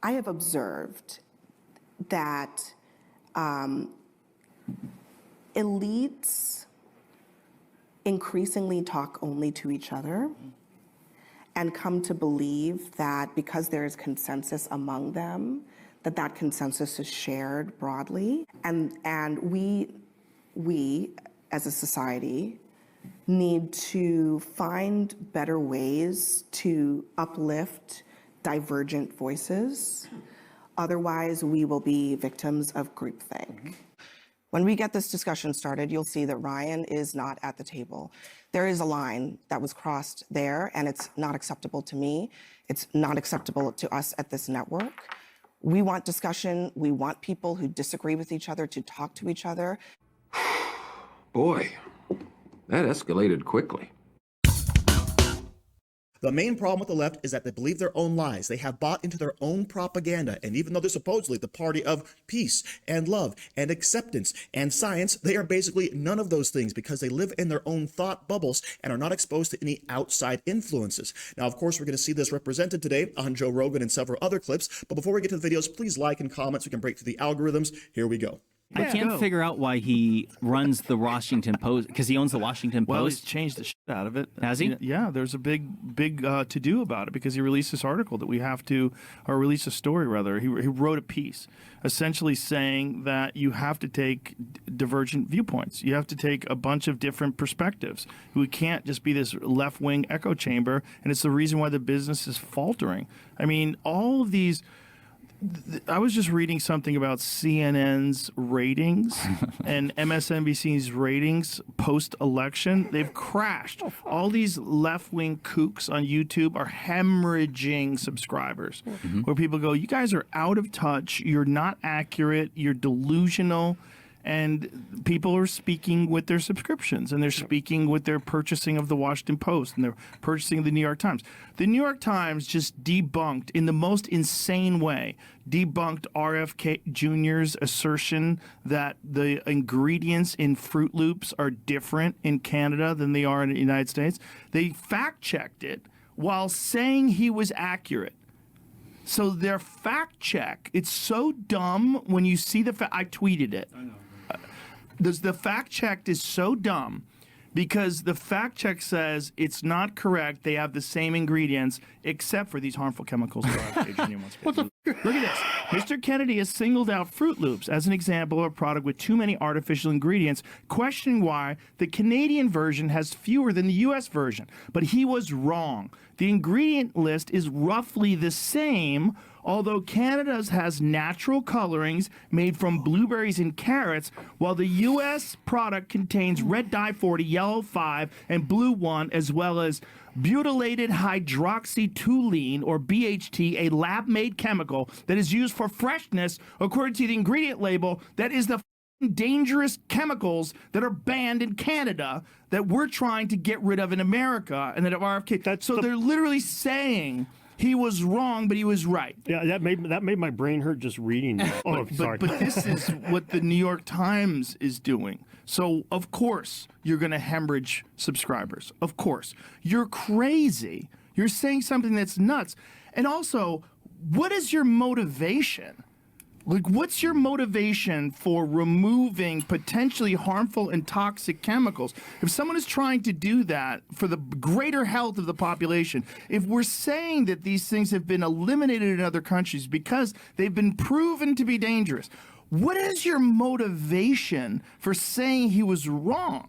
I have observed that elites increasingly talk only to each other and come to believe that because there is consensus among them, that consensus is shared broadly. And we as a society need to find better ways to uplift divergent voices. Otherwise, we will be victims of groupthink. When we get this discussion started, you'll see that Ryan is not at the table. There is a line that was crossed there, and it's not acceptable to me. It's not acceptable to us at this network. We want discussion. We want people who disagree with each other to talk to each other. Boy, that escalated quickly. The main problem with the left is that they believe their own lies. They have bought into their own propaganda. And even though they're supposedly the party of peace and love and acceptance and science, they are basically none of those things because they live in their own thought bubbles and are not exposed to any outside influences. Now, of course, we're going to see this represented today on Joe Rogan and several other clips. But before we get to the videos, please like and comment so we can break through the algorithms. Here we go. I can't figure out why he runs the Washington Post, because he owns the Washington Post. Well, he's changed the shit out of it. Has he? Yeah, there's a big to-do about it because he released this article that we have to, or released a story rather. He wrote a piece essentially saying that you have to take divergent viewpoints. You have to take a bunch of different perspectives. We can't just be this left-wing echo chamber, and it's the reason why the business is faltering. I mean, all of these... I was just reading something about CNN's ratings and MSNBC's ratings post-election. They've crashed. All these left-wing kooks on YouTube are hemorrhaging subscribers, where people go, you guys are out of touch, you're not accurate, you're delusional. And people are speaking with their subscriptions, and they're speaking with their purchasing of the Washington Post, and they're purchasing of the New York Times. The New York Times just debunked, in the most insane way, debunked RFK Jr.'s assertion that the ingredients in Froot Loops are different in Canada than they are in the United States. They fact-checked it while saying he was accurate. So their fact check, it's so dumb when you see the I tweeted it. I know. The fact check is so dumb because the fact check says it's not correct. They have the same ingredients except for these harmful chemicals. Look at this. Mr. Kennedy has singled out Froot Loops as an example of a product with too many artificial ingredients, questioning why the Canadian version has fewer than the U.S. version. But he was wrong. The ingredient list is roughly the same, although Canada's has natural colorings made from blueberries and carrots, while the U.S. product contains red dye 40, yellow 5, and blue 1, as well as butylated hydroxytoluene, or BHT, a lab-made chemical that is used for freshness, according to the ingredient label. That is the dangerous chemicals that are banned in Canada that we're trying to get rid of in America, and that of RFK. So they're literally saying he was wrong, but he was right. Yeah, that made my brain hurt just reading that. Sorry. But this is what the New York Times is doing. So, of course, you're going to hemorrhage subscribers. Of course. You're crazy. You're saying something that's nuts. And also, what is your motivation? Like, what's your motivation for removing potentially harmful and toxic chemicals? If someone is trying to do that for the greater health of the population, if we're saying that these things have been eliminated in other countries because they've been proven to be dangerous, what is your motivation for saying he was wrong?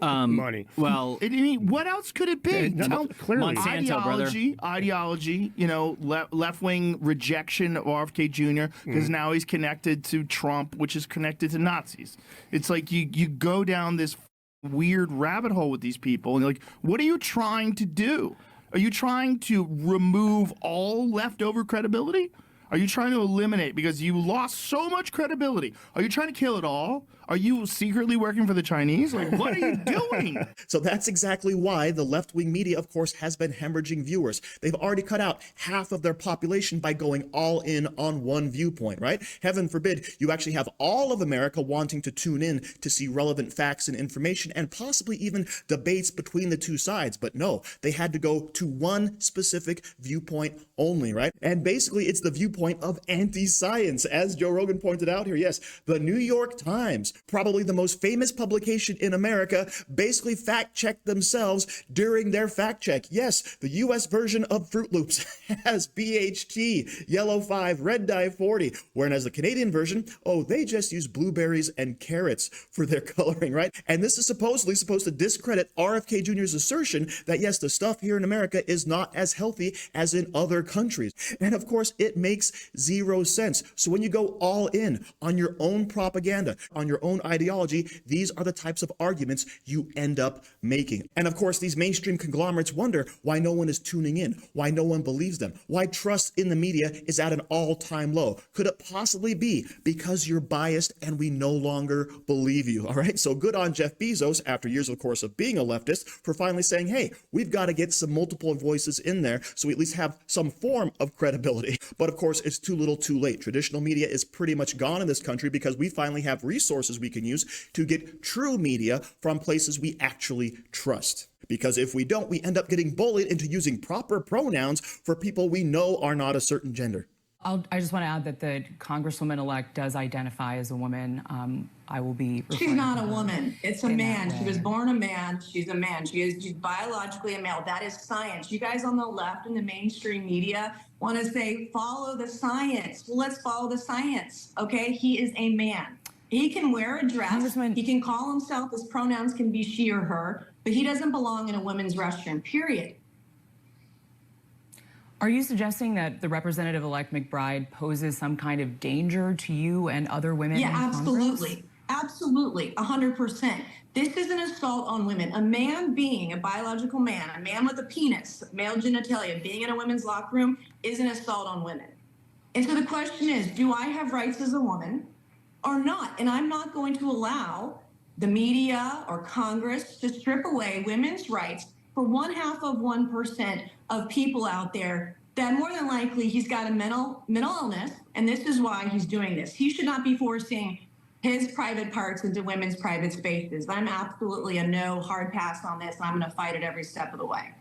Money. Well, I mean, what else could it be? Clearly. Monsanto, ideology, you know, left-wing rejection of RFK Jr. because now he's connected to Trump, which is connected to Nazis. It's like you go down this weird rabbit hole with these people, and you're like, what are you trying to do? Are you trying to remove all leftover credibility? Are you trying to eliminate because you lost so much credibility? Are you trying to kill it all? Are you secretly working for the Chinese? Like, what are you doing? So that's exactly why the left-wing media, of course, has been hemorrhaging viewers. They've already cut out half of their population by going all in on one viewpoint, right? Heaven forbid you actually have all of America wanting to tune in to see relevant facts and information and possibly even debates between the two sides. But no, they had to go to one specific viewpoint only, right? And basically it's the viewpoint viewpoint of anti-science. As Joe Rogan pointed out here, yes, the New York Times, probably the most famous publication in America, basically fact-checked themselves during their fact check. Yes, the U.S. version of Froot Loops has BHT, yellow 5, red dye 40, whereas the Canadian version, oh, they just use blueberries and carrots for their coloring, right? And this is supposedly supposed to discredit RFK Jr.'s assertion that, yes, the stuff here in America is not as healthy as in other countries. And of course, it makes zero sense. So when you go all in on your own propaganda, on your own ideology, these are the types of arguments you end up making. And of course, these mainstream conglomerates wonder why no one is tuning in, why no one believes them, why trust in the media is at an all-time low. Could it possibly be because you're biased and we no longer believe you? All right, so good on Jeff Bezos, after years, of course, of being a leftist, for finally saying, hey, we've got to get some multiple voices in there so we at least have some form of credibility. But of course, it's too little too late. Traditional media is pretty much gone in this country because we finally have resources we can use to get true media from places we actually trust. Because if we don't, we end up getting bullied into using proper pronouns for people we know are not a certain gender. I just want to add that the Congresswoman-elect does identify as a woman. I will be. She's not a woman. It's a man. She was born a man. She's a man. She's biologically a male. That is science. You guys on the left and the mainstream media want to say, follow the science. Well, let's follow the science, okay? He is a man. He can wear a dress. He can call himself, his pronouns can be she or her, but he doesn't belong in a women's restroom, period. Are you suggesting that the Representative-elect McBride poses some kind of danger to you and other women in Congress? Absolutely. Absolutely, 100%. This is an assault on women. A man being a biological man, a man with a penis, male genitalia, being in a women's locker room is an assault on women. And so the question is, do I have rights as a woman or not? And I'm not going to allow the media or Congress to strip away women's rights for 0.5% of people out there that more than likely he's got a mental illness, and this is why he's doing this. He should not be forcing his private parts into women's private spaces. I'm absolutely a no hard pass on this, and I'm going to fight it every step of the way.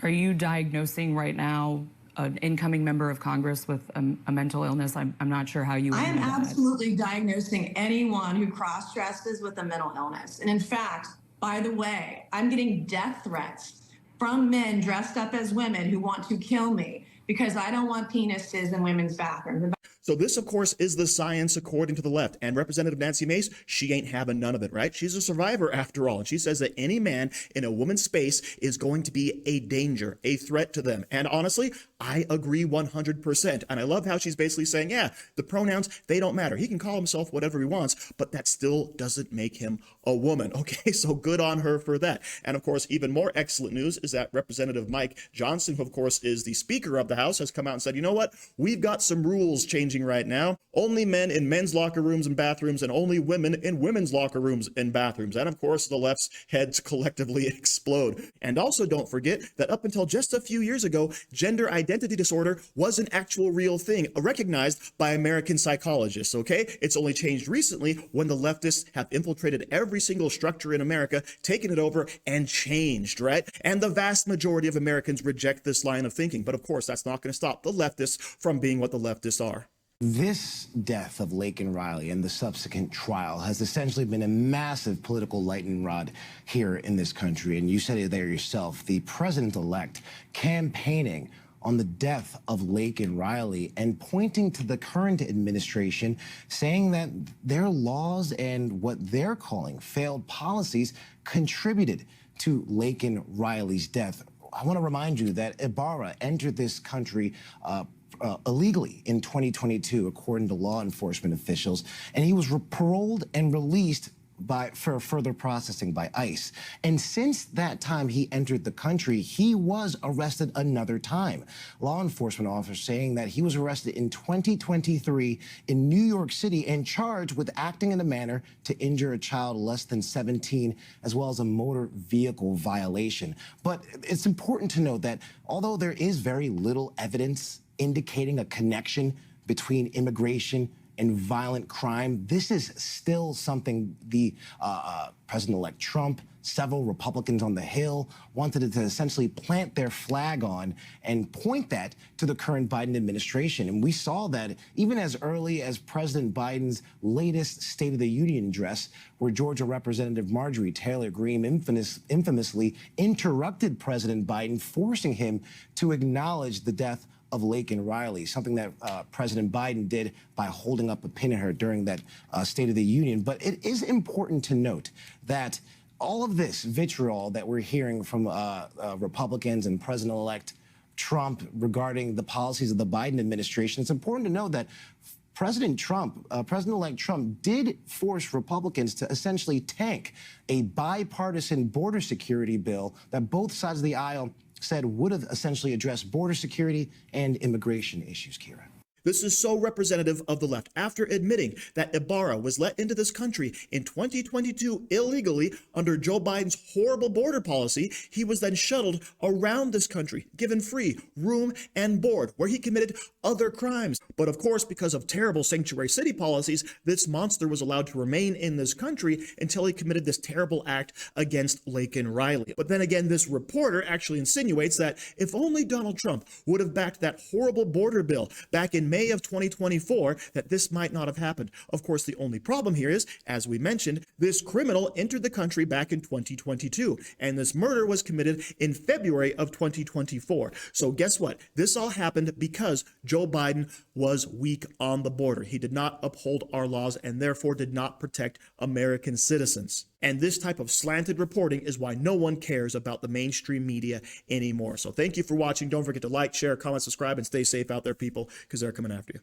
Are you diagnosing right now an incoming member of Congress with a mental illness? I'm not sure how you would. I am absolutely diagnosing anyone who cross-dresses with a mental illness. And in fact, by the way, I'm getting death threats from men dressed up as women who want to kill me because I don't want penises in women's bathrooms. So this, of course, is the science according to the left. And Representative Nancy Mace, she ain't having none of it, right? She's a survivor after all. And she says that any man in a woman's space is going to be a danger, a threat to them. And honestly, I agree 100%. And I love how she's basically saying, yeah, the pronouns, they don't matter. He can call himself whatever he wants, but that still doesn't make him a woman. Okay, so good on her for that. And of course, even more excellent news is that Representative Mike Johnson, who of course is the Speaker of the House, has come out and said, you know what? We've got some rules changing right now. Only men in men's locker rooms and bathrooms, and only women in women's locker rooms and bathrooms. And of course, the left's heads collectively explode. And also don't forget that up until just a few years ago, gender identity disorder was an actual real thing, recognized by American psychologists, okay? It's only changed recently when the leftists have infiltrated every single structure in America, taken it over, and changed, right? And the vast majority of Americans reject this line of thinking. But of course, that's not going to stop the leftists from being what the leftists are. This death of Laken Riley and the subsequent trial has essentially been a massive political lightning rod here in this country. And you said it there yourself, the president-elect campaigning on the death of Laken Riley and pointing to the current administration, saying that their laws and what they're calling failed policies contributed to Laken Riley's death. I want to remind you that Ibarra entered this country illegally in 2022, according to law enforcement officials, and he was paroled and released for further processing by ICE. And since that time he entered the country, he was arrested another time. Law enforcement officers saying that he was arrested in 2023 in New York City and charged with acting in a manner to injure a child less than 17, as well as a motor vehicle violation. But it's important to note that although there is very little evidence indicating a connection between immigration and violent crime, this is still something the President-elect Trump, several Republicans on the Hill wanted to essentially plant their flag on and point that to the current Biden administration. And we saw that even as early as President Biden's latest State of the Union address, where Georgia Representative Marjorie Taylor Greene infamously interrupted President Biden, forcing him to acknowledge the death of Laken Riley, something that President Biden did by holding up a pin in her during that State of the Union. But it is important to note that all of this vitriol that we're hearing from Republicans and President-elect Trump regarding the policies of the Biden administration, it's important to know that President-elect Trump did force Republicans to essentially tank a bipartisan border security bill that both sides of the aisle said would have essentially addressed border security and immigration issues, Kira. This is so representative of the left. After admitting that Ibarra was let into this country in 2022 illegally under Joe Biden's horrible border policy, he was then shuttled around this country, given free room and board, where he committed other crimes. But of course, because of terrible sanctuary city policies, this monster was allowed to remain in this country until he committed this terrible act against Laken Riley. But then again, this reporter actually insinuates that if only Donald Trump would have backed that horrible border bill back in May of 2024, that this might not have happened. Of course, the only problem here is, as we mentioned, this criminal entered the country back in 2022, and this murder was committed in February of 2024. So guess what? This all happened because Joe Biden was weak on the border. He did not uphold our laws and therefore did not protect American citizens. And this type of slanted reporting is why no one cares about the mainstream media anymore. So thank you for watching. Don't forget to like, share, comment, subscribe, and stay safe out there, people, because they're coming after you.